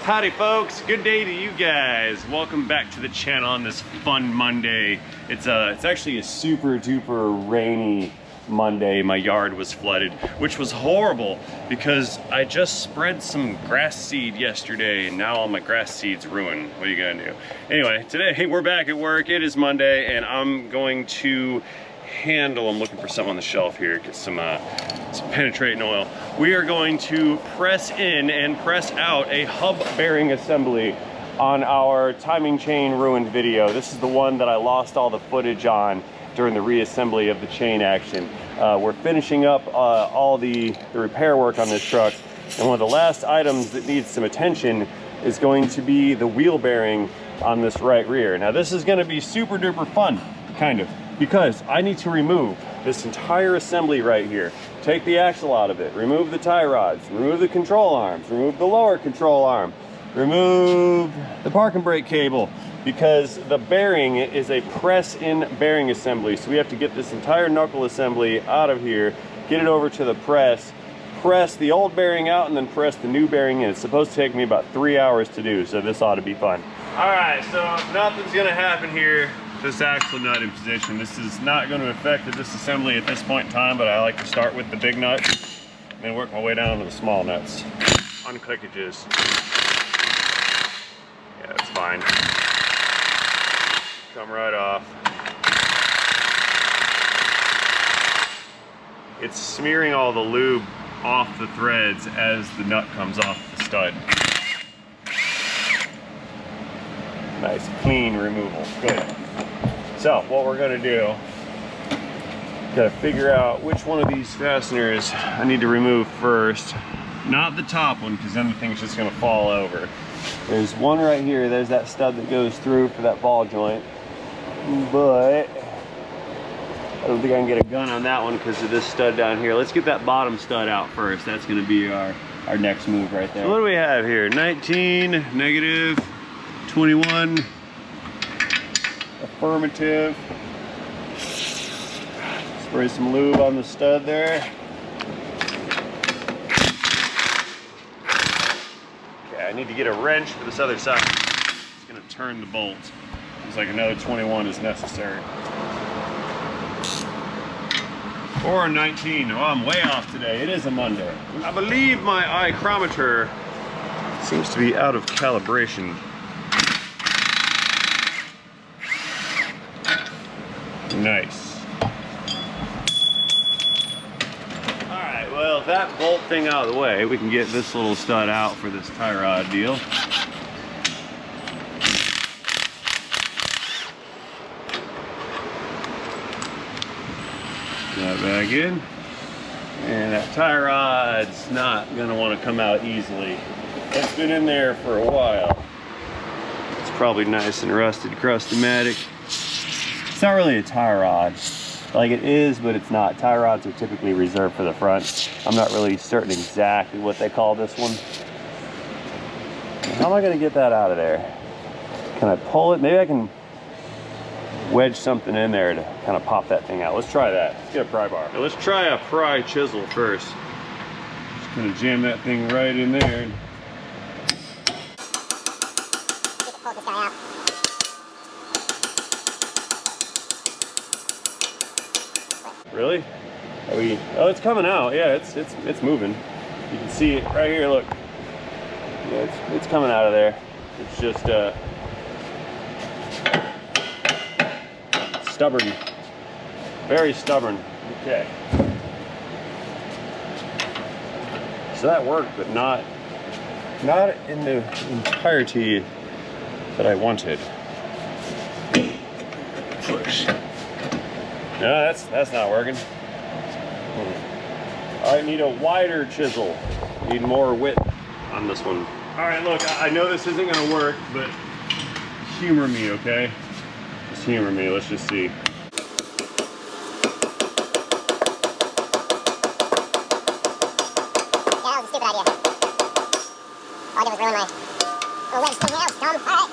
Howdy folks, good day to you guys. Welcome back to the channel on this fun Monday. It's actually a super duper rainy Monday. My yard was flooded, which was horrible because I just spread some grass seed yesterday and now all my grass seed's ruined. What are you gonna do? Anyway, today we're back at work. It is Monday and I'm going to I'm looking for something on the shelf here, get some penetrating oil. We are going to press in and press out a hub bearing assembly on our timing chain ruined video. This is the one that I lost all the footage on during the reassembly of the chain action. We're finishing up all the repair work on this truck, and one of the last items that needs some attention is going to be the wheel bearing on this right rear. Now this is going to be super duper fun, kind of, because I need to remove this entire assembly right here. Take the axle out of it, remove the tie rods, remove the control arms, remove the lower control arm, remove the parking brake cable, because the bearing is a press-in bearing assembly. So we have to get this entire knuckle assembly out of here, get it over to the press the old bearing out, and then press the new bearing in. It's supposed to take me about 3 hours to do, so this ought to be fun. All right, so nothing's gonna happen here. This axle nut in position. This is not going to affect the disassembly at this point in time, but I like to start with the big nut and then work my way down to the small nuts. Unclickages. Yeah, that's fine. Come right off. It's smearing all the lube off the threads as the nut comes off the stud. Nice clean removal. Good. So what we're gonna do, gotta figure out which one of these fasteners I need to remove first. Not the top one, because then the thing's just gonna fall over. There's one right here, there's that stud that goes through for that ball joint. But I don't think I can get a gun on that one because of this stud down here. Let's get that bottom stud out first. That's gonna be our next move right there. So what do we have here? 19, negative, 21, affirmative. Spray some lube on the stud there. Okay, I need to get a wrench for this other side. It's gonna turn the bolt. Looks like another 21 is necessary. Or 19. Oh, I'm way off today. It is a Monday. I believe my ichrometer seems to be out of calibration. Nice. Alright, well, if that bolt thing out of the way, we can get this little stud out for this tie rod deal. That back in. And that tie rod's not going to want to come out easily. It's been in there for a while. It's probably nice and rusted, crust-o-matic. It's not really a tie rod. Like, it is, but it's not. Tie rods are typically reserved for the front. I'm not really certain exactly what they call this one. How am I going to get that out of there? Can I pull it? Maybe I can wedge something in there to kind of pop that thing out. Let's try that. Let's get a pry bar. Now let's try a pry chisel first. Just going to jam that thing right in there. Pull this guy out. Really? Are we? Oh, it's coming out. Yeah, it's moving. You can see it right here. Look. Yeah, it's coming out of there. It's just stubborn. Very stubborn. Okay. So that worked, but not in the entirety that I wanted. Push. No, that's not working. I need a wider chisel. Need more width on this one. All right, look, I know this isn't gonna work, but humor me, okay? Just humor me, let's just see. Yeah, that was a stupid idea. All I did was ruin my little wedge thing here. That was dumb.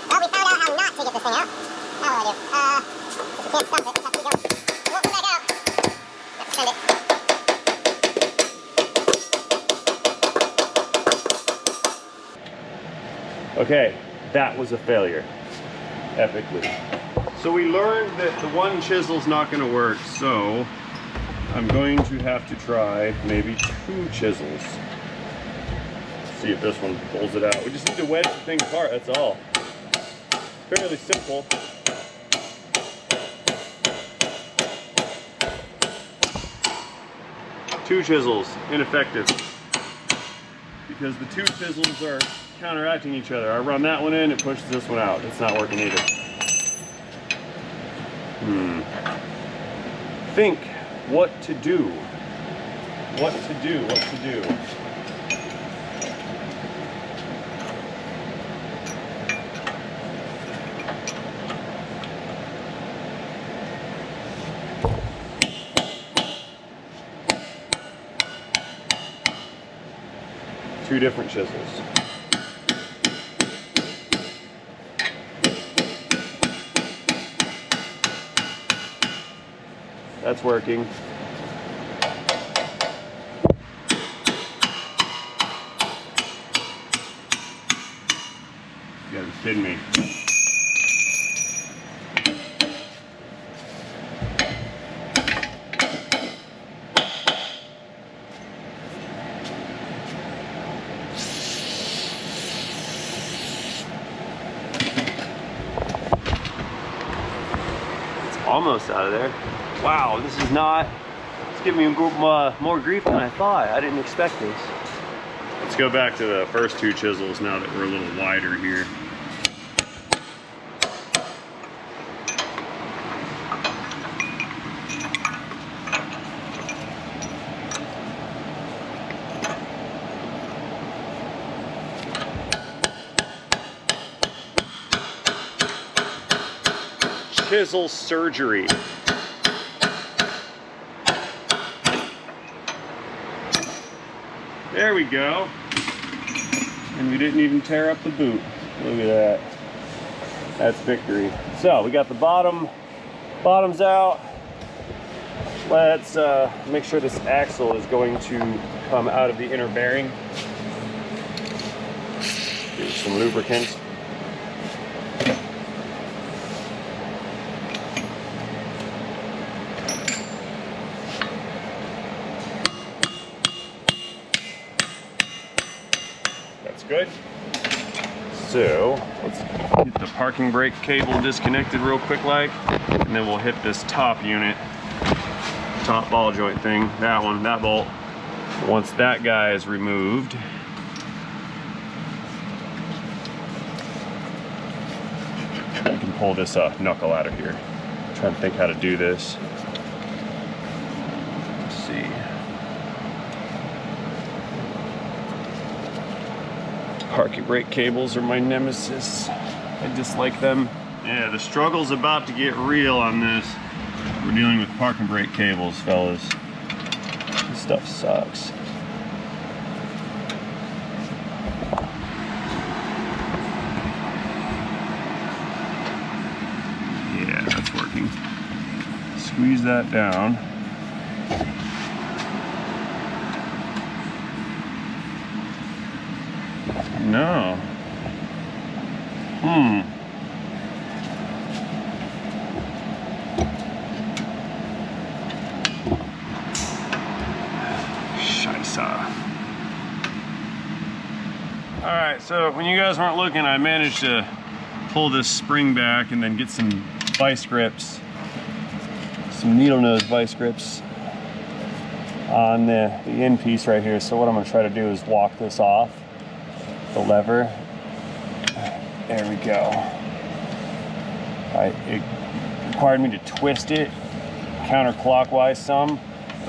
All right. Well, we found out how not to get this thing out. Now what do I do? If you can't stop it, just have to keep going. It won't come back out. You have to send it. Okay, that was a failure, epically. So we learned that the one chisel's not gonna work, so I'm going to have to try maybe 2 chisels. See if this one pulls it out. We just need to wedge the thing apart, that's all. Fairly simple. Two chisels, ineffective. Because the 2 chisels are counteracting each other. I run that one in, it pushes this one out. It's not working either. Think what to do. What to do, what to do. Two different chisels. That's working. You gotta be kidding me. Almost out of there. Wow, this is not, it's giving me more grief than I thought. I didn't expect this. Let's go back to the first 2 chisels now that we're a little wider here. Chisel surgery. There we go. And we didn't even tear up the boot. Look at that. That's victory. So we got the bottoms out. Let's make sure this axle is going to come out of the inner bearing. Give it some lubricant. Good. So let's get the parking brake cable disconnected real quick like, and then we'll hit this top unit, top ball joint thing, that one, that bolt. Once that guy is removed, we can pull this knuckle out of here. I'm trying to think how to do this. Let's see. Parking brake cables are my nemesis. I dislike them. Yeah, the struggle's about to get real on this. We're dealing with parking brake cables, fellas. This stuff sucks. Yeah, that's working. Squeeze that down. No. Scheisse. Alright, so when you guys weren't looking, I managed to pull this spring back and then get some vice grips, some needle nose vice grips on the end piece right here. So what I'm going to try to do is walk this off the lever. There we go. It required me to twist it counterclockwise some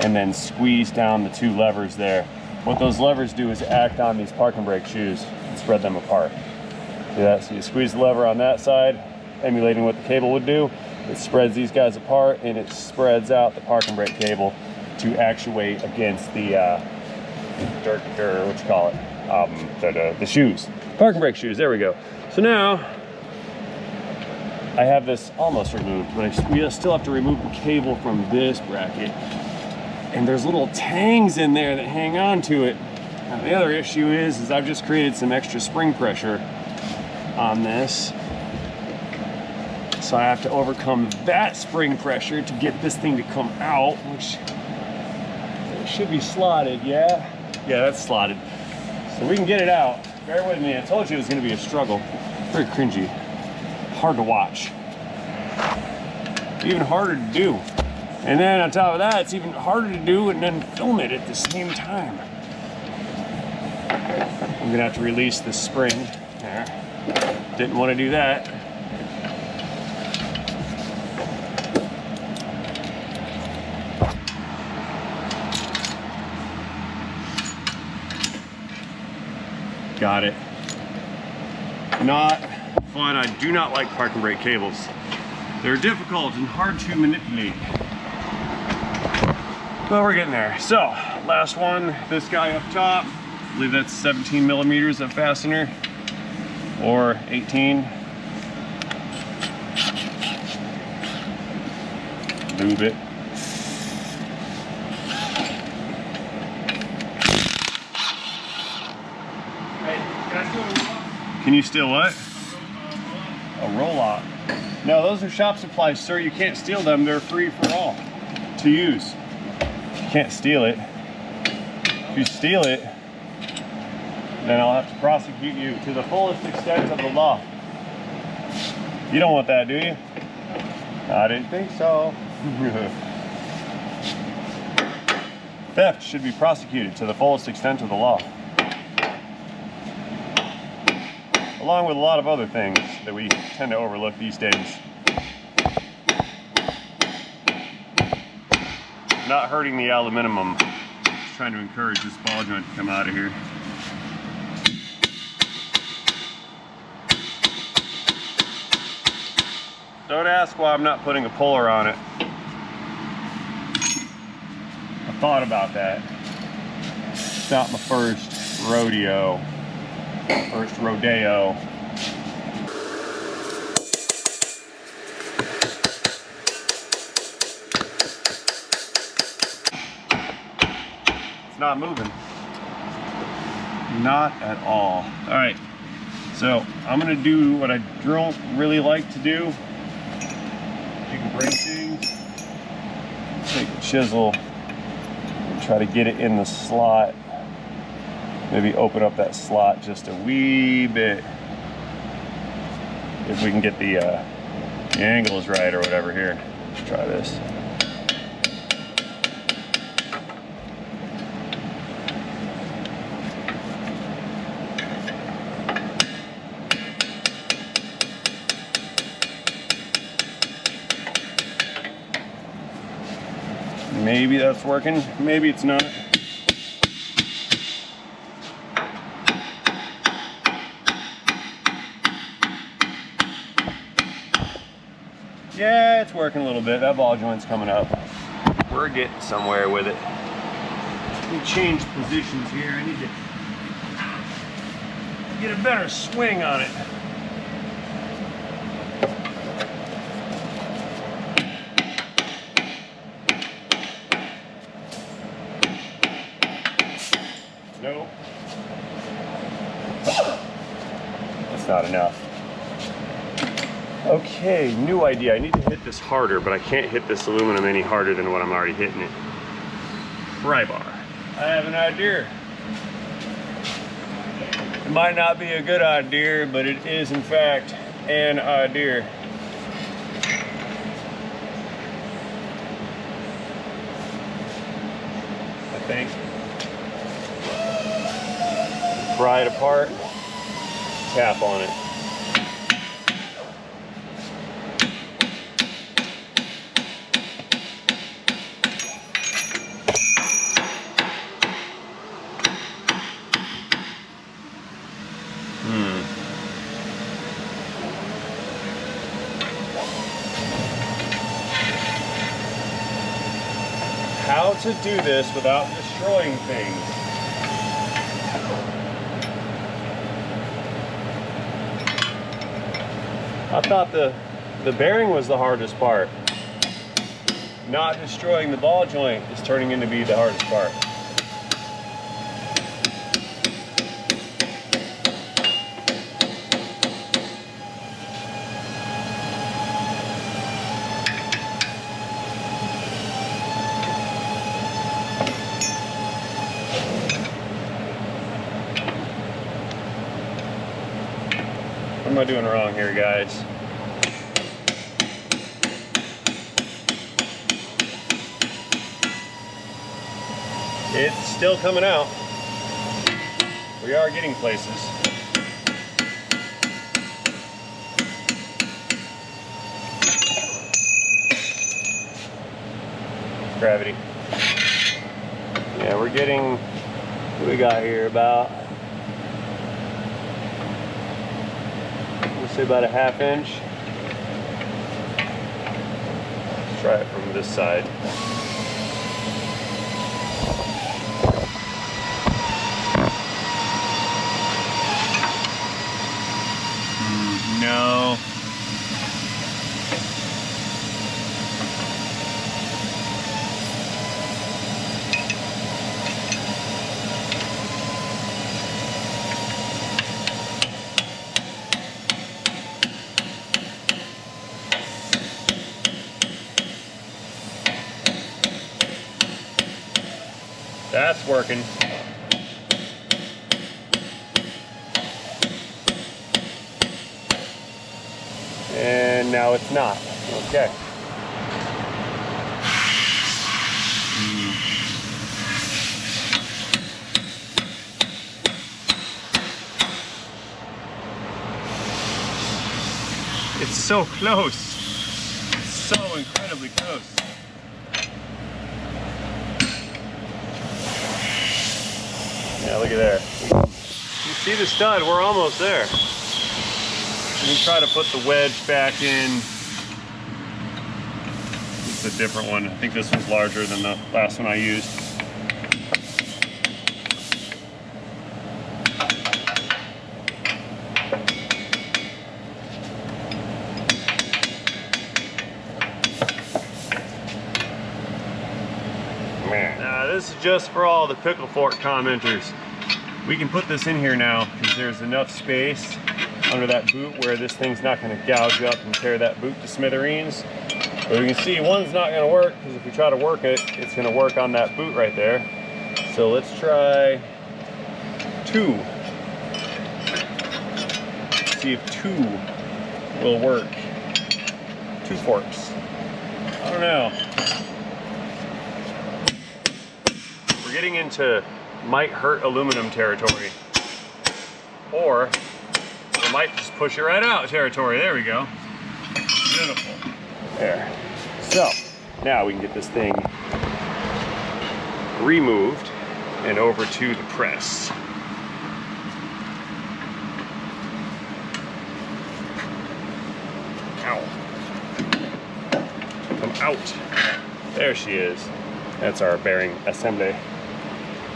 and then squeeze down the 2 levers there. What those levers do is act on these parking brake shoes and spread them apart. See that? So you squeeze the lever on that side, emulating what the cable would do. It spreads these guys apart and it spreads out the parking brake cable to actuate against the what you call it? The shoes, parking brake shoes. There we go. So now I have this almost removed, but we still have to remove the cable from this bracket, and there's little tangs in there that hang on to it. Now the other issue is I've just created some extra spring pressure on this. So I have to overcome that spring pressure to get this thing to come out, which it should be slotted, yeah? Yeah, that's slotted. So we can get it out. Bear with me, I told you it was gonna be a struggle. Very cringy, hard to watch. Even harder to do. And then on top of that, it's even harder to do and then film it at the same time. I'm gonna have to release this spring. There. Didn't want to do that. Got it. Not fun. I do not like parking brake cables. They're difficult and hard to manipulate. But we're getting there. So, last one, this guy up top. I believe that's 17 millimeters of fastener, or 18. Lube it. Can you steal what? A roll-off. No, those are shop supplies, sir. You can't steal them. They're free for all to use. You can't steal it. If you steal it, then I'll have to prosecute you to the fullest extent of the law. You don't want that, do you? I didn't think so. Theft should be prosecuted to the fullest extent of the law. Along with a lot of other things that we tend to overlook these days. Not hurting the aluminum. Just trying to encourage this ball joint to come out of here. Don't ask why I'm not putting a puller on it. I thought about that. It's not my first rodeo. First rodeo. It's not moving. Not at all. All right, so I'm gonna do what I don't really like to do. Take a brake thing, take a chisel, and try to get it in the slot. Maybe open up that slot just a wee bit. If we can get the angles right or whatever here. Let's try this. Maybe that's working, maybe it's not. Yeah, it's working a little bit. That ball joint's coming up. We're getting somewhere with it. Let me change positions here. I need to get a better swing on it. Nope. That's not enough. Okay, new idea. I need to hit this harder, but I can't hit this aluminum any harder than what I'm already hitting it. Pry bar. I have an idea. It might not be a good idea, but it is in fact an idea. I think. Pry it apart, tap on it. How to do this without destroying things. I thought the bearing was the hardest part. Not destroying the ball joint is turning into be the hardest part. am I doing wrong here, guys? It's still coming out. We are getting places. Gravity. Yeah, we're getting, what we got here, about, let's say about a 1/2 inch. Let's try it from this side. No. That's working. And now it's not. Okay. It's so close. It's so incredibly close. Yeah, look at there. You see the stud, we're almost there. Let me try to put the wedge back in. It's a different one. I think this one's larger than the last one I used. Man, this is just for all the pickle fork commenters. We can put this in here now because there's enough space under that boot where this thing's not going to gouge up and tear that boot to smithereens. But we can see one's not going to work because if we try to work it, it's going to work on that boot right there. So let's try 2. Let's see if 2 will work. 2 forks. I don't know. We're getting into might hurt aluminum territory. Or it might just push it right out territory. There we go. Beautiful. There. So now we can get this thing removed and over to the press. Ow. Come out. There she is. That's our bearing assembly.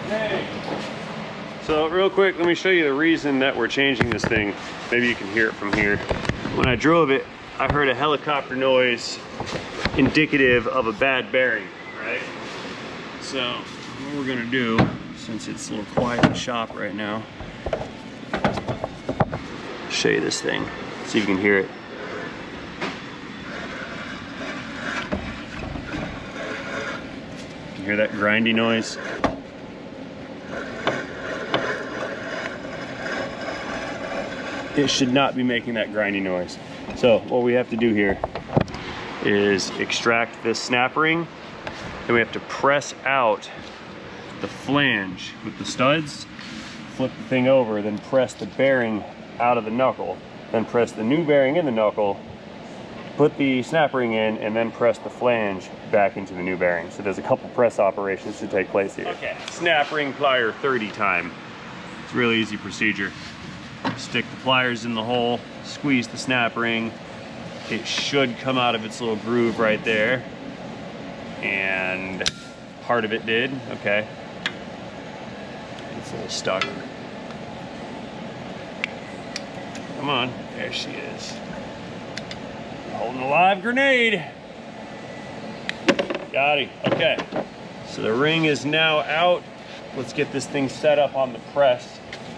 Hey. So real quick, let me show you the reason that we're changing this thing. Maybe you can hear it from here. When I drove it, I heard a helicopter noise indicative of a bad bearing, right? So what we're gonna do, since it's a little quiet in the shop right now, show you this thing, see if you can hear it. You hear that grindy noise? It should not be making that grindy noise. So what we have to do here is extract this snap ring, and we have to press out the flange with the studs, flip the thing over, then press the bearing out of the knuckle, then press the new bearing in the knuckle, put the snap ring in, and then press the flange back into the new bearing. So there's a couple press operations to take place here. Okay, snap ring plier 30 time. It's a really easy procedure. Stick the pliers in the hole, squeeze the snap ring. It should come out of its little groove right there. And part of it did, okay. It's a little stuck. Come on, there she is. Holding a live grenade. Got it, okay. So the ring is now out. Let's get this thing set up on the press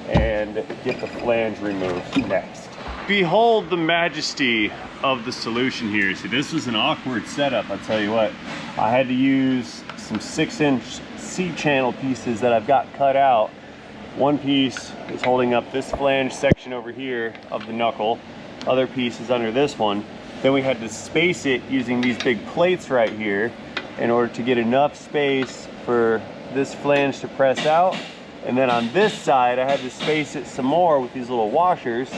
and get the flange removed next. Behold the majesty of the solution here. See, this was an awkward setup, I'll tell you what. I had to use some 6-inch C-channel pieces that I've got cut out One piece is holding up this flange section over here of the knuckle. Other piece is under this one. Then we had to space it using these big plates right here in order to get enough space for this flange to press out. And then on this side, I had to space it some more with these little washers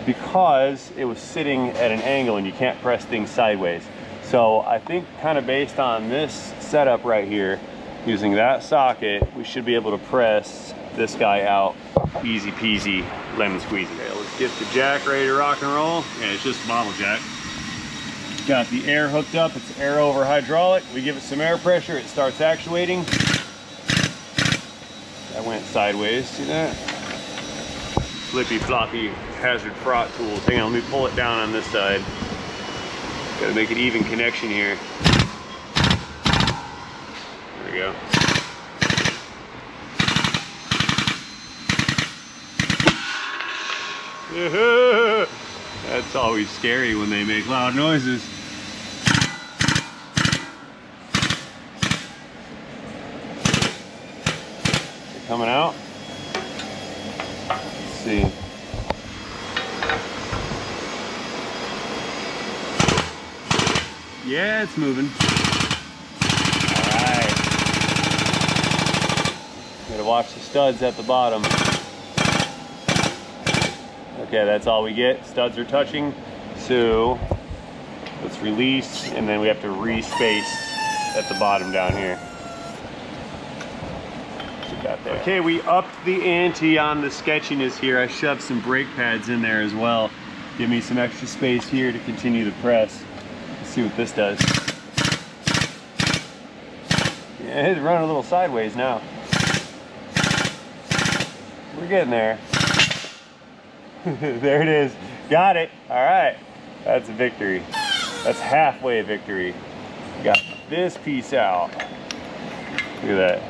because it was sitting at an angle and you can't press things sideways. So I think kind of based on this setup right here, using that socket, we should be able to press this guy out easy peasy, lemon squeezy. Okay, let's get the jack ready to rock and roll. Yeah, it's just a bottle jack. Got the air hooked up, it's air over hydraulic. We give it some air pressure, it starts actuating. That went sideways, see that? Flippy floppy hazard fraught tools. Hang on, let me pull it down on this side. Gotta make an even connection here. There we go. That's always scary when they make loud noises. They're coming out. Let's see. Yeah, it's moving. All right. Gotta watch the studs at the bottom. Okay, that's all we get. Studs are touching. So let's release, and then we have to re-space at the bottom down here. Got there. Okay, we upped the ante on the sketchiness here. I shoved some brake pads in there as well. Give me some extra space here to continue the press. Let's see what this does. Yeah, it's running a little sideways now. We're getting there. There it is. Got it. All right. That's a victory. That's halfway victory. Got this piece out. Look at that.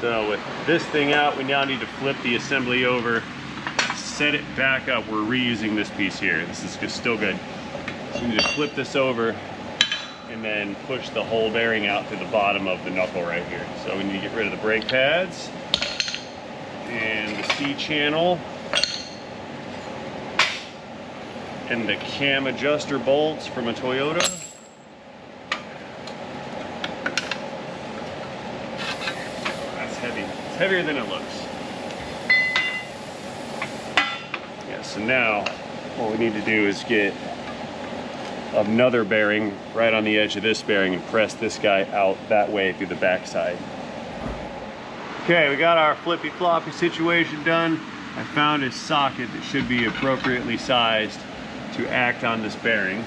So with this thing out, we now need to flip the assembly over, set it back up. We're reusing this piece here. This is just still good. So we need to flip this over and then push the whole bearing out to the bottom of the knuckle right here. So we need to get rid of the brake pads and the C-channel and the cam adjuster bolts from a Toyota. That's heavy. It's heavier than it looks. Yeah, so now what we need to do is get another bearing right on the edge of this bearing and press this guy out that way through the back side. Okay, we got our flippy floppy situation done. I found a socket that should be appropriately sized to act on this bearing.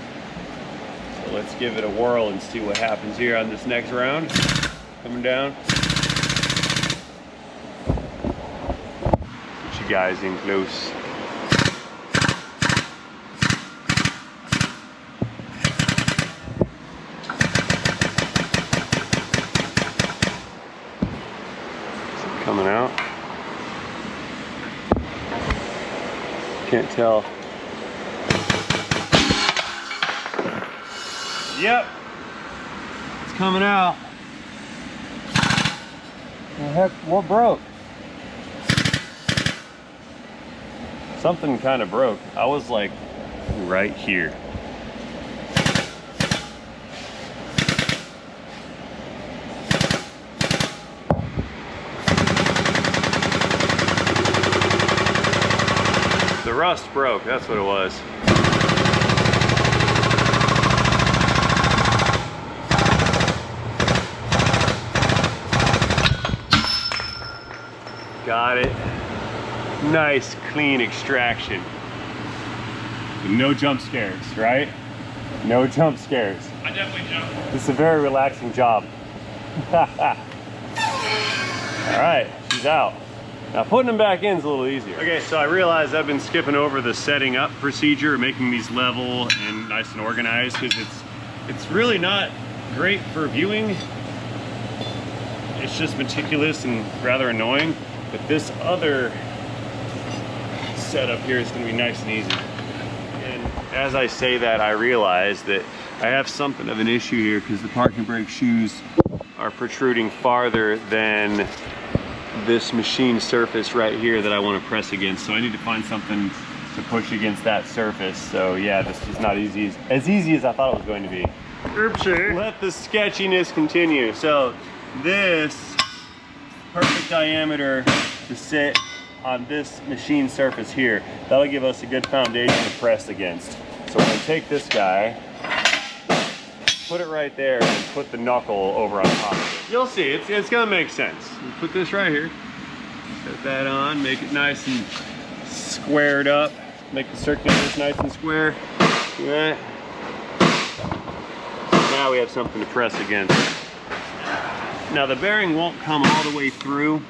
So let's give it a whirl and see what happens here on this next round. Coming down. Get you guys in close. Coming out. Can't tell. Yep. It's coming out. The heck, what broke? Something kind of broke. I was like right here. The rust broke, that's what it was. Got it. Nice, clean extraction. No jump scares, right? No jump scares. I definitely jumped. This is a very relaxing job. All right, she's out. Now putting them back in is a little easier. Okay, so I realized I've been skipping over the setting up procedure, making these level and nice and organized, because it's really not great for viewing. It's just meticulous and rather annoying. But this other setup here is going to be nice and easy. And as I say that, I realize that I have something of an issue here because the parking brake shoes are protruding farther than this machine surface right here that I want to press against. So I need to find something to push against that surface. So yeah, this is not as easy as I thought it was going to be. Oopsie. Let the sketchiness continue. So this perfect diameter to sit on this machine surface here, that'll give us a good foundation to press against. So we're going to take this guy, put it right there, and put the knuckle over on top of it. You'll see, it's going to make sense. We put this right here, set that on, make it nice and squared up, make the circulators nice and square. See that? Now we have something to press against. Now the bearing won't come all the way through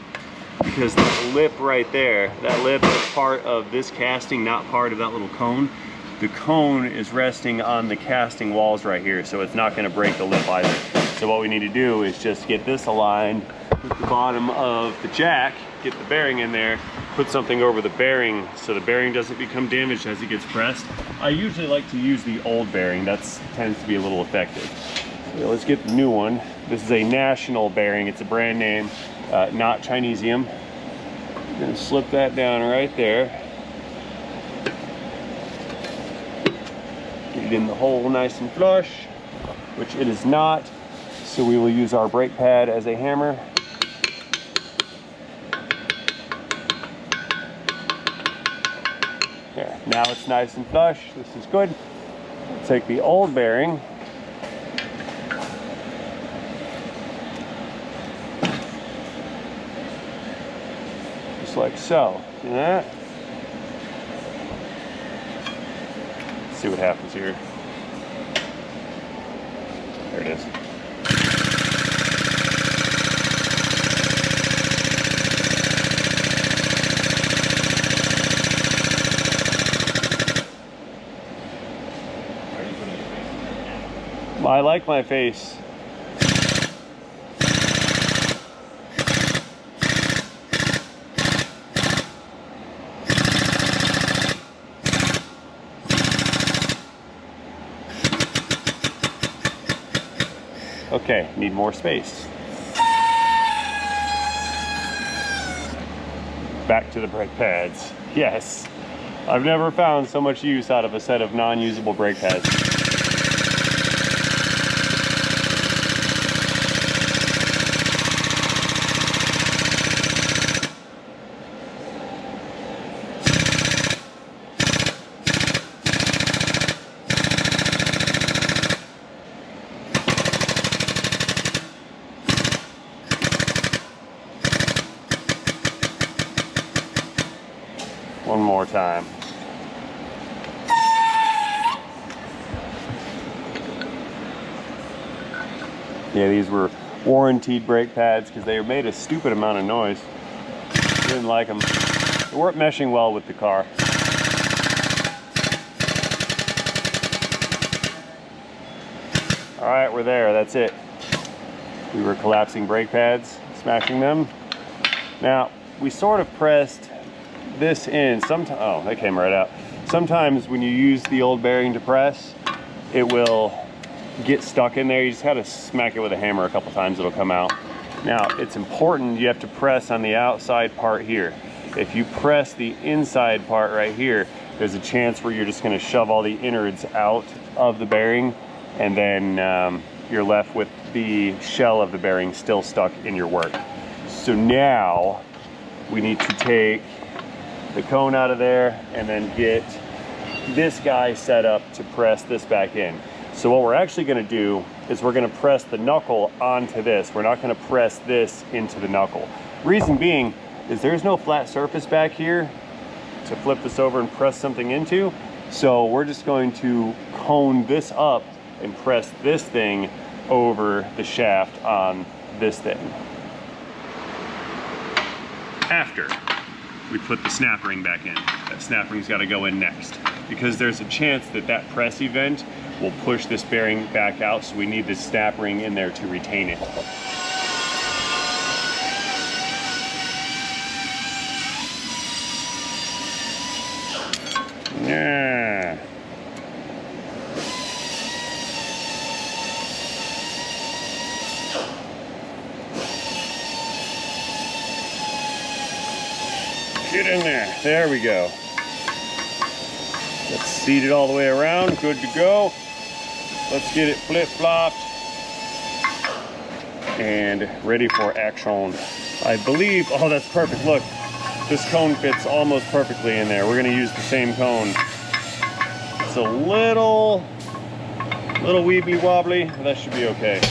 because that lip right there, that lip is part of this casting, not part of that little cone. The cone is resting on the casting walls right here, so it's not going to break the lip either. So what we need to do is just get this aligned with the bottom of the jack, get the bearing in there, put something over the bearing so the bearing doesn't become damaged as it gets pressed. I usually like to use the old bearing. That tends to be a little effective. So let's get the new one. This is a National bearing. It's a brand name, not Chinesium. I'm going to slip that down right there. Get it in the hole nice and flush, which it is not. So we will use our brake pad as a hammer. There, now it's nice and flush. This is good. We'll take the old bearing. Just like so. See that? Let's see what happens here. There it is. I like my face. Okay, need more space. Back to the brake pads. Yes, I've never found so much use out of a set of non-usable brake pads. One more time. Yeah, these were warranted brake pads because they made a stupid amount of noise. Didn't like them. They weren't meshing well with the car. All right, we're there. That's it. We were collapsing brake pads, smashing them. Now, we sort of pressed this in. Sometimes, oh, that came right out. Sometimes when you use the old bearing to press, it will get stuck in there. You just gotta smack it with a hammer a couple times, it'll come out. Now, it's important, you have to press on the outside part here. If you press the inside part right here, there's a chance where you're just gonna shove all the innards out of the bearing, and then you're left with the shell of the bearing still stuck in your work. So now, we need to take the cone out of there and then get this guy set up to press this back in. So what we're actually going to do is we're going to press the knuckle onto this. We're not going to press this into the knuckle. Reason being is there's no flat surface back here to flip this over and press something into. So we're just going to cone this up and press this thing over the shaft on this thing. After we put the snap ring back in. That snap ring's got to go in next because there's a chance that that press event will push this bearing back out, so we need this snap ring in there to retain it. Yeah. Get in there. There we go. Let's seat it all the way around. Good to go. Let's get it flip-flopped and ready for action. I believe, oh, that's perfect. Look, this cone fits almost perfectly in there. We're gonna use the same cone. It's a little weebly wobbly, but that should be okay.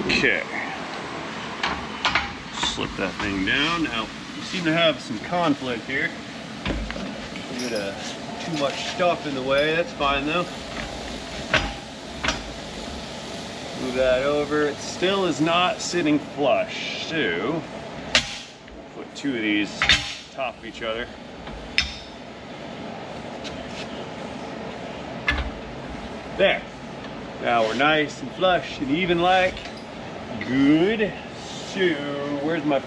Okay. Slip that thing down. Now, we seem to have some conflict here. We got too much stuff in the way. That's fine though. Move that over. It still is not sitting flush, so put two of these on top of each other. There. Now we're nice and flush and even like. Good. So where's my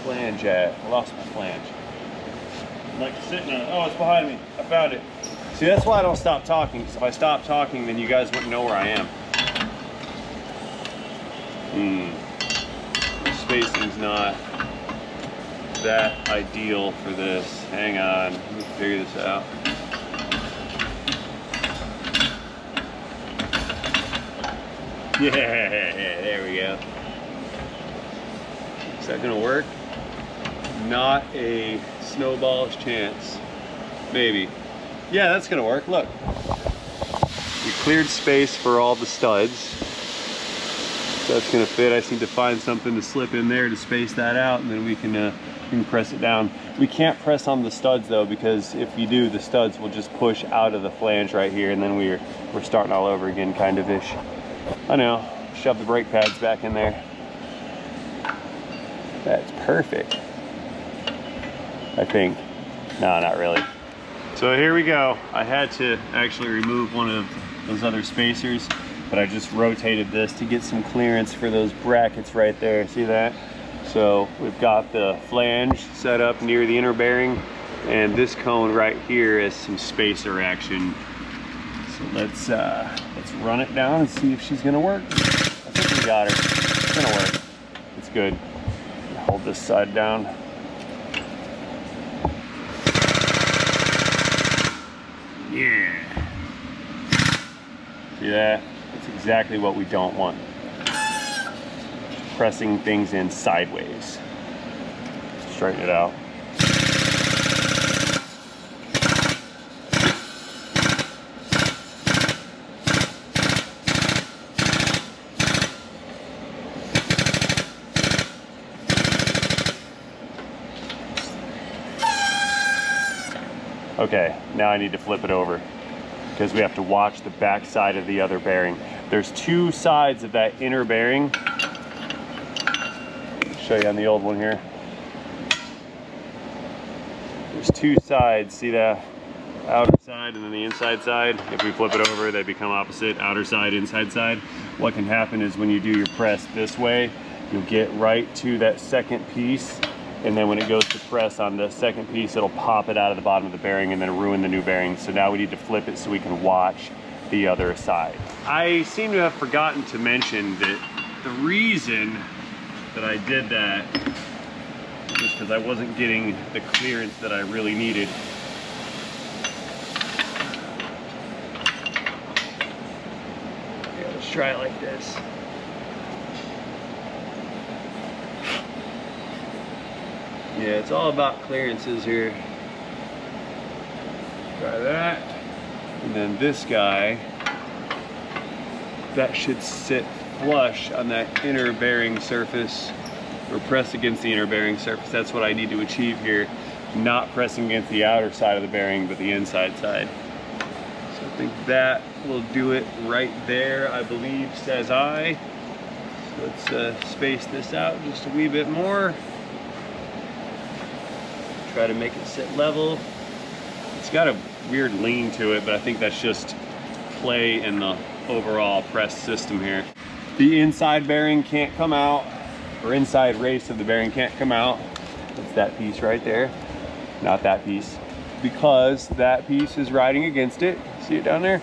flange at? I lost my flange. I'm like sitting on it. Oh, it's behind me. I found it. See, that's why I don't stop talking, because if I stop talking, then you guys wouldn't know where I am. The spacing's not that ideal for this. Hang on, let me figure this out. Yeah, there we go. Is that gonna work? Not a snowball's chance. Maybe. Yeah, that's gonna work. Look. We cleared space for all the studs. So that's gonna fit. I just need to find something to slip in there to space that out, and then we can press it down. We can't press on the studs though, because if you do, the studs will just push out of the flange right here, and then we're starting all over again, kind of ish. I know. Shove the brake pads back in there. That's perfect. I think. No, not really. So here we go. I had to actually remove one of those other spacers, but I just rotated this to get some clearance for those brackets right there. See that? So we've got the flange set up near the inner bearing, and this cone right here is some spacer action. So let's run it down and see if she's gonna work. I think we got her. It's gonna work. It's good. Hold this side down. Yeah. See that? That's exactly what we don't want. Pressing things in sideways. Straighten it out. Okay, now I need to flip it over because we have to watch the back side of the other bearing. There's two sides of that inner bearing. I'll show you on the old one here. There's two sides. See that outer side and then the inside side? If we flip it over, they become opposite, outer side, inside side. What can happen is when you do your press this way, you'll get right to that second piece, and then when it goes to press on the second piece, it'll pop it out of the bottom of the bearing and then ruin the new bearing. So now we need to flip it so we can watch the other side. I seem to have forgotten to mention that the reason that I did that was because I wasn't getting the clearance that I really needed. Okay, let's try it like this. Yeah, it's all about clearances here. Try that. And then this guy, that should sit flush on that inner bearing surface, or press against the inner bearing surface. That's what I need to achieve here. Not pressing against the outer side of the bearing, but the inside side. So I think that will do it right there, I believe, says I. So let's space this out just a wee bit more. Try to make it sit level. It's got a weird lean to it, but I think that's just play in the overall press system here. The inside bearing can't come out, or inside race of the bearing can't come out. It's that piece right there, not that piece, because that piece is riding against it. See it down there?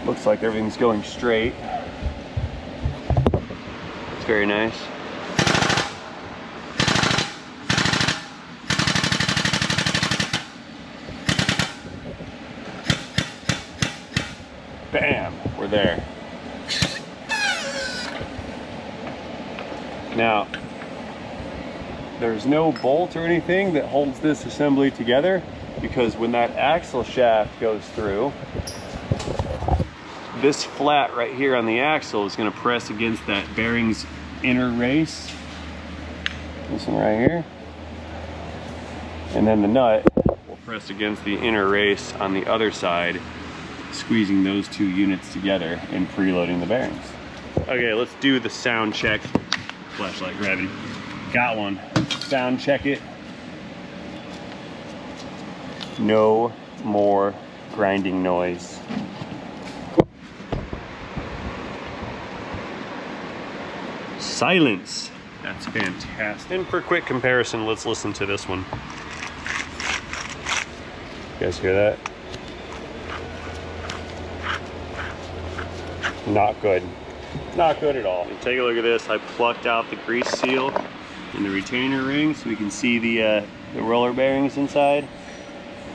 Looks like everything's going straight. It's very nice. Bam, we're there. Now, there's no bolt or anything that holds this assembly together, because when that axle shaft goes through, this flat right here on the axle is going to press against that bearing's inner race. This one right here. And then the nut will press against the inner race on the other side, squeezing those two units together and preloading the bearings. Okay, let's do the sound check. Flashlight gravity. Got one. Sound check it. No more grinding noise. Silence. That's fantastic. And for quick comparison, let's listen to this one. You guys hear that? Not good. Not good at all. And take a look at this. I plucked out the grease seal in the retainer ring so we can see the roller bearings inside.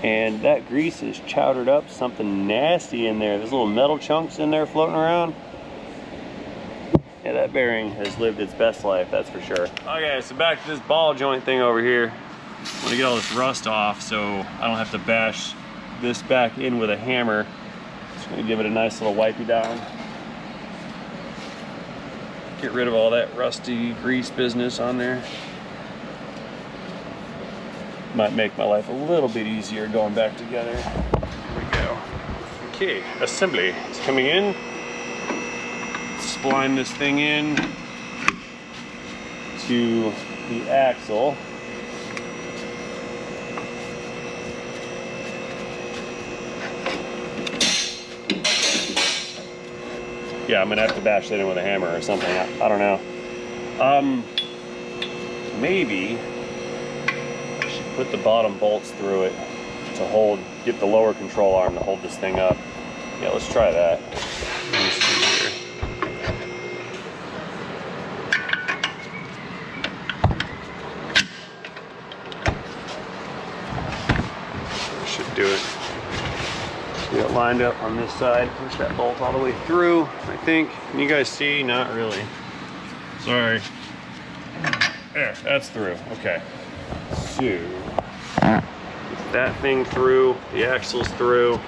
And that grease is chowdered up something nasty in there. There's little metal chunks in there floating around. Yeah, that bearing has lived its best life, that's for sure. Okay, so back to this ball joint thing over here. I want to get all this rust off so I don't have to bash this back in with a hammer. Just going to give it a nice little wipey down. Get rid of all that rusty grease business on there. Might make my life a little bit easier going back together. Here we go. Okay, assembly is coming in. Spline this thing in to the axle. Yeah, I'm gonna have to bash that in with a hammer or something. I don't know. Maybe I should put the bottom bolts through it to hold, get the lower control arm to hold this thing up. Yeah, let's try that. Let me see here. Should do it. Get it lined up on this side. Push that bolt all the way through, I think. Can you guys see? Not really. Sorry. There, that's through. Okay. So, get that thing through. The axle's through.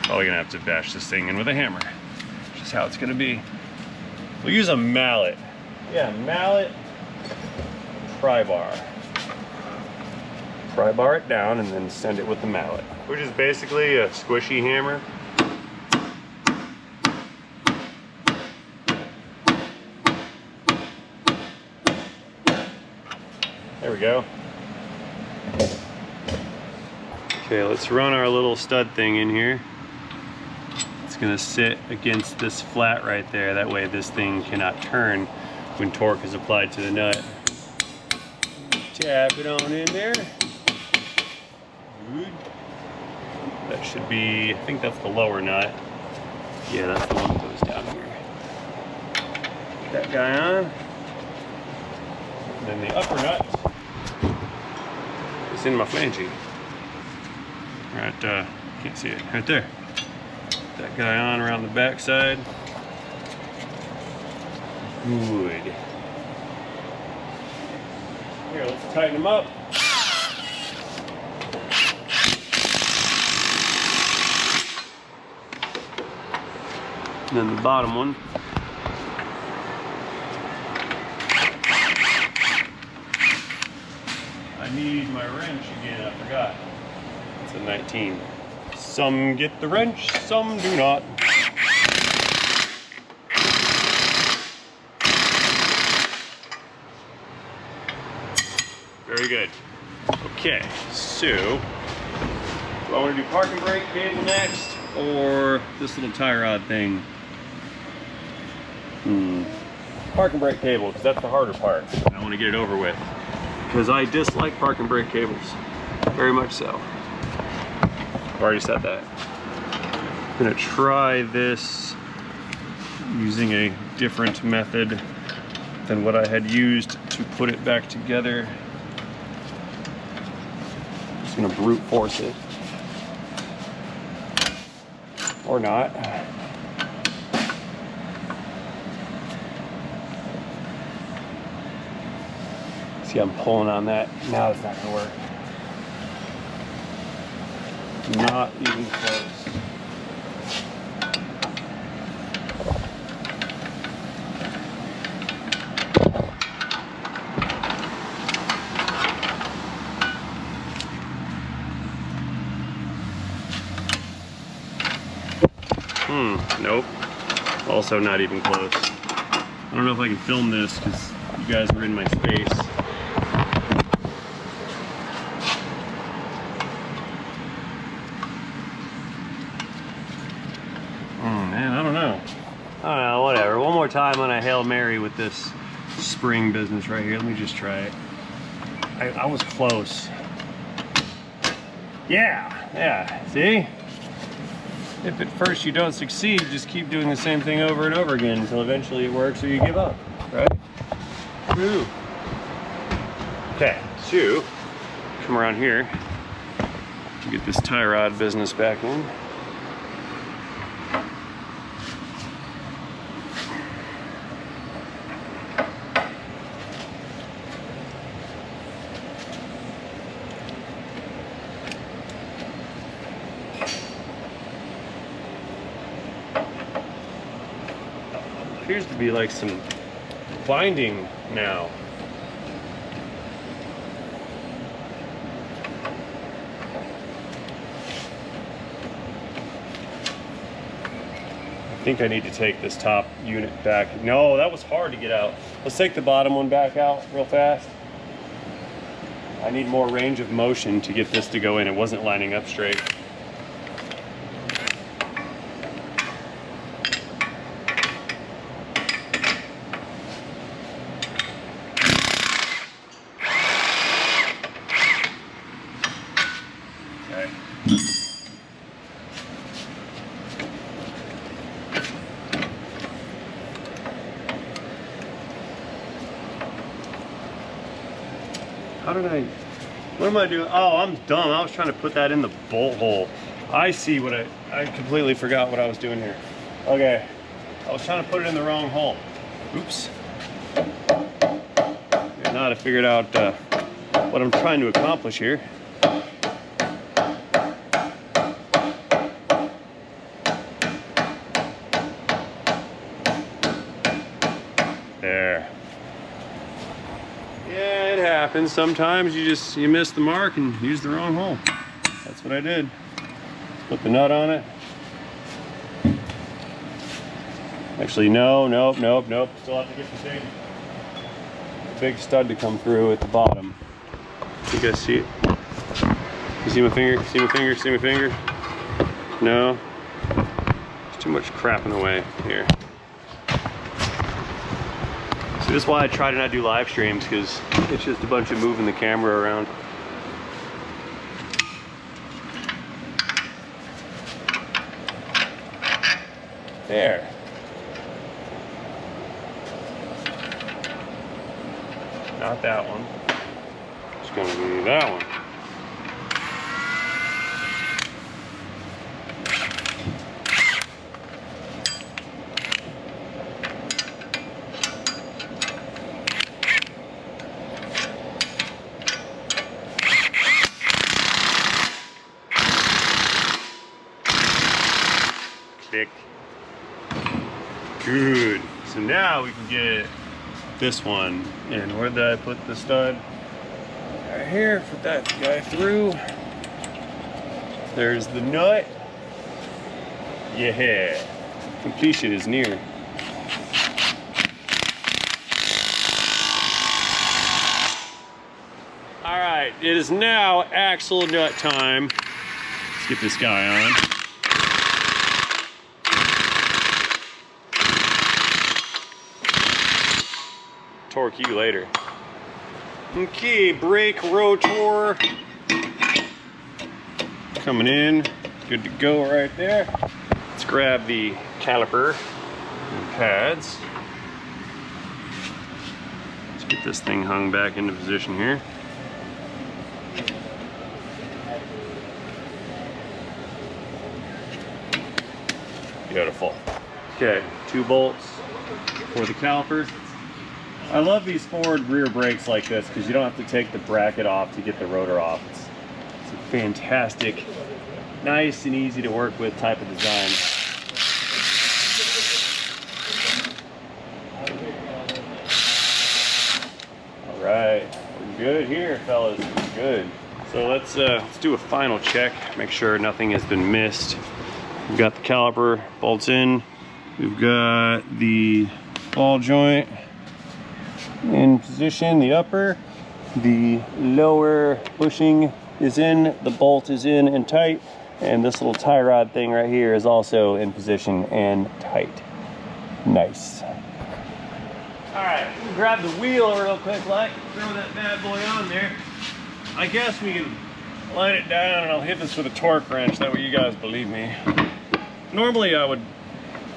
Probably gonna have to bash this thing in with a hammer. Just how it's gonna be. We'll use a mallet. Yeah, mallet. Pry bar. Pry bar it down and then send it with the mallet, which is basically a squishy hammer. There we go. Okay, let's run our little stud thing in here. It's gonna sit against this flat right there. That way this thing cannot turn when torque is applied to the nut. Tap it on in there. Good. That should be, I think that's the lower nut. Yeah, that's the one that goes down here. Get that guy on. And then the upper nut is in my flange. Right, can't see it, right there. Get that guy on around the back side. Good. Here, let's tighten them up. And then the bottom one. I need my wrench again, I forgot. It's a 19. Some get the wrench, some do not. Very good. Okay, so do I want to do parking brake cable next or this little tie rod thing? Parking brake cable, because that's the harder part. I want to get it over with because I dislike parking brake cables very much so. I've already said that. I'm gonna try this using a different method than what I had used to put it back together. Just gonna brute force it. Or not. See, I'm pulling on that. Now it's not gonna work. Not even close. Nope. Also not even close. I don't know if I can film this because you guys were in my space. Oh man, I don't know. Whatever. One more time on a Hail Mary with this spring business right here. Let me just try it. I was close. Yeah, see? If at first you don't succeed, just keep doing the same thing over and over again until eventually it works or you give up, right? Woo. Okay, so come around here to get this tie rod business back in. Appears to be like some binding now. I think I need to take this top unit back. No, that was hard to get out. Let's take the bottom one back out real fast. I need more range of motion to get this to go in. It wasn't lining up straight. What am I doing? Oh, I'm dumb. I was trying to put that in the bolt hole. I see what I completely forgot what I was doing here. Okay, I was trying to put it in the wrong hole. Oops. Now I figured out what I'm trying to accomplish here. There. Yeah, it happens. Sometimes you miss the mark and use the wrong hole. That's what I did. Put the nut on it. Actually, no, nope. Still have to get the big stud to come through at the bottom. You guys see it? You see my finger? See my finger? See my finger? No. There's too much crap in the way here. See, this is why I try to not do live streams, because it's just a bunch of moving the camera around. There. Not that one. It's going to be that one. Click. Good. So now we can get this one. And where did I put the stud? Right here. Put that guy through. There's the nut. Yeah. Completion is near. Alright, it is now axle nut time. Let's get this guy on. Torque you later. Okay, brake rotor coming in, good to go right there. Let's grab the caliper, pads. Let's get this thing hung back into position here. Beautiful. Okay, 2 bolts for the calipers. I love these forward rear brakes like this because you don't have to take the bracket off to get the rotor off. It's a fantastic, nice and easy to work with type of design. All right, we're good here, fellas. We're good. So let's do a final check. Make sure nothing has been missed. We've got the caliper bolts in. We've got the ball joint in position, the upper. The lower bushing is in, the bolt is in and tight, and this little tie rod thing right here is also in position and tight. Nice. All right, grab the wheel real quick, like, throw that bad boy on there. I guess we can line it down and I'll hit this with a torque wrench, that way you guys believe me. Normally I would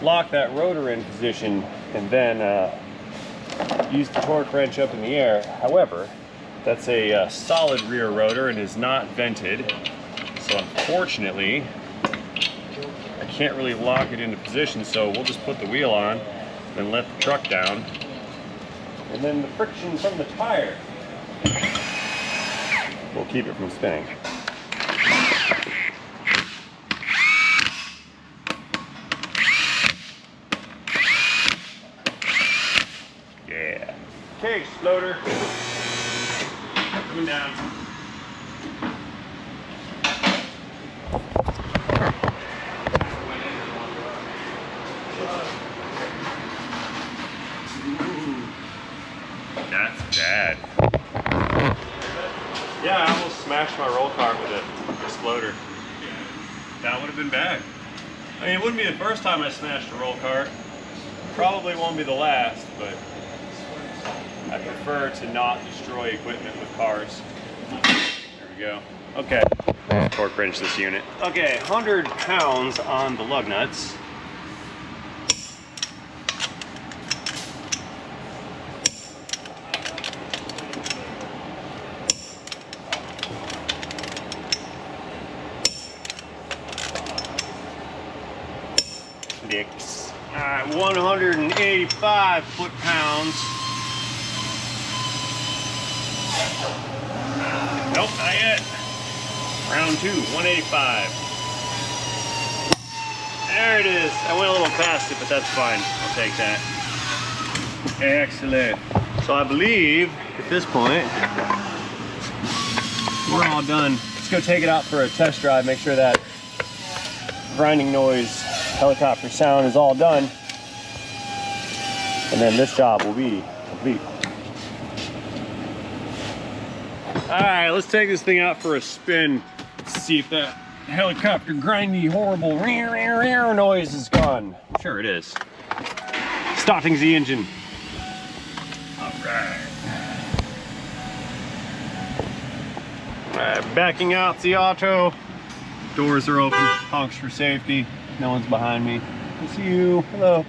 lock that rotor in position and then use the torque wrench up in the air. However, that's a solid rear rotor and is not vented. So unfortunately, I can't really lock it into position, so we'll just put the wheel on, then let the truck down. And then the friction from the tire will keep it from spinning. Yeah. Okay, floater. Coming down. That's bad. Yeah, I almost smashed my roll cart with this floater. That would have been bad. I mean, it wouldn't be the first time I smashed a roll cart. Probably won't be the last, but I prefer to not destroy equipment with cars. There we go. Okay, torque wrench this unit. Okay, 100 pounds on the lug nuts. All right, 185 foot-pounds. Nope, not yet. Round 2, 185. There it is. I went a little past it, but that's fine. I'll take that. Excellent. So I believe at this point, we're all done. Let's go take it out for a test drive, make sure that grinding noise helicopter sound is all done, and then this job will be complete. All right, let's take this thing out for a spin. Let's see if that helicopter grindy, horrible noise is gone. I'm sure it is. Starting the engine. All right. All right, backing out the auto. Doors are open, honks for safety. No one's behind me. I see you. Hello.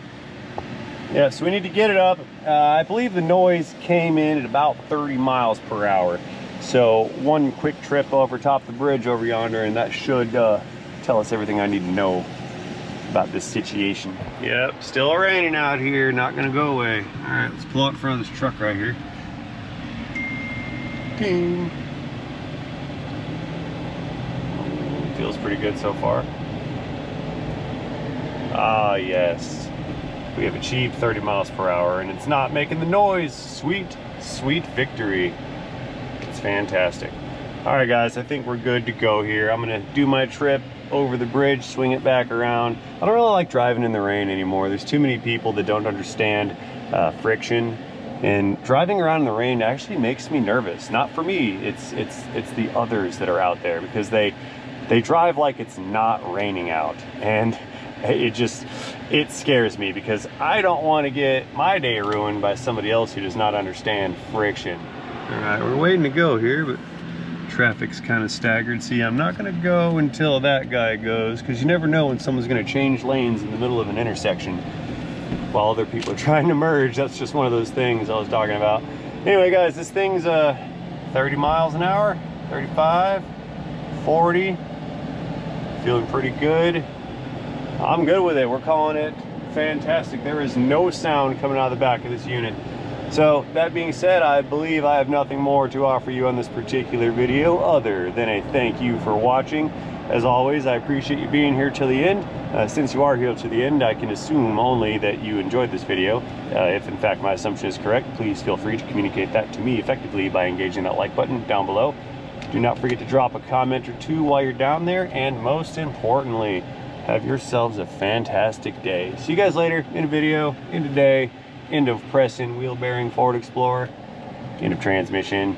Yeah, so we need to get it up. I believe the noise came in at about 30 miles per hour. So one quick trip over top the bridge over yonder, and that should tell us everything I need to know about this situation. Yep, still raining out here. Not gonna go away. All right, let's pull out in front of this truck right here. Ding. Feels pretty good so far. Ah, yes. We have achieved 30 miles per hour and it's not making the noise. Sweet, sweet victory. It's fantastic. All right, guys, I think we're good to go here. I'm gonna do my trip over the bridge, swing it back around. I don't really like driving in the rain anymore. There's too many people that don't understand friction, and driving around in the rain actually makes me nervous. Not for me, it's the others that are out there, because they drive like it's not raining out, and it scares me because I don't want to get my day ruined by somebody else who does not understand friction. All right, we're waiting to go here, but traffic's kind of staggered. See, I'm not going to go until that guy goes, because you never know when someone's going to change lanes in the middle of an intersection. while other people are trying to merge. That's just one of those things I was talking about. Anyway guys, this thing's 30 miles an hour, 35, 40, feeling pretty good. I'm good with it. We're calling it fantastic. There is no sound coming out of the back of this unit. So that being said, I believe I have nothing more to offer you on this particular video other than a thank you for watching. As always, I appreciate you being here till the end. Since you are here to the end, I can assume only that you enjoyed this video. If in fact my assumption is correct, please feel free to communicate that to me effectively by engaging that like button down below. Do not forget to drop a comment or two while you're down there, and most importantly, have yourselves a fantastic day. See you guys later in a video, in a day. End of pressing wheel bearing Ford Explorer, end of transmission.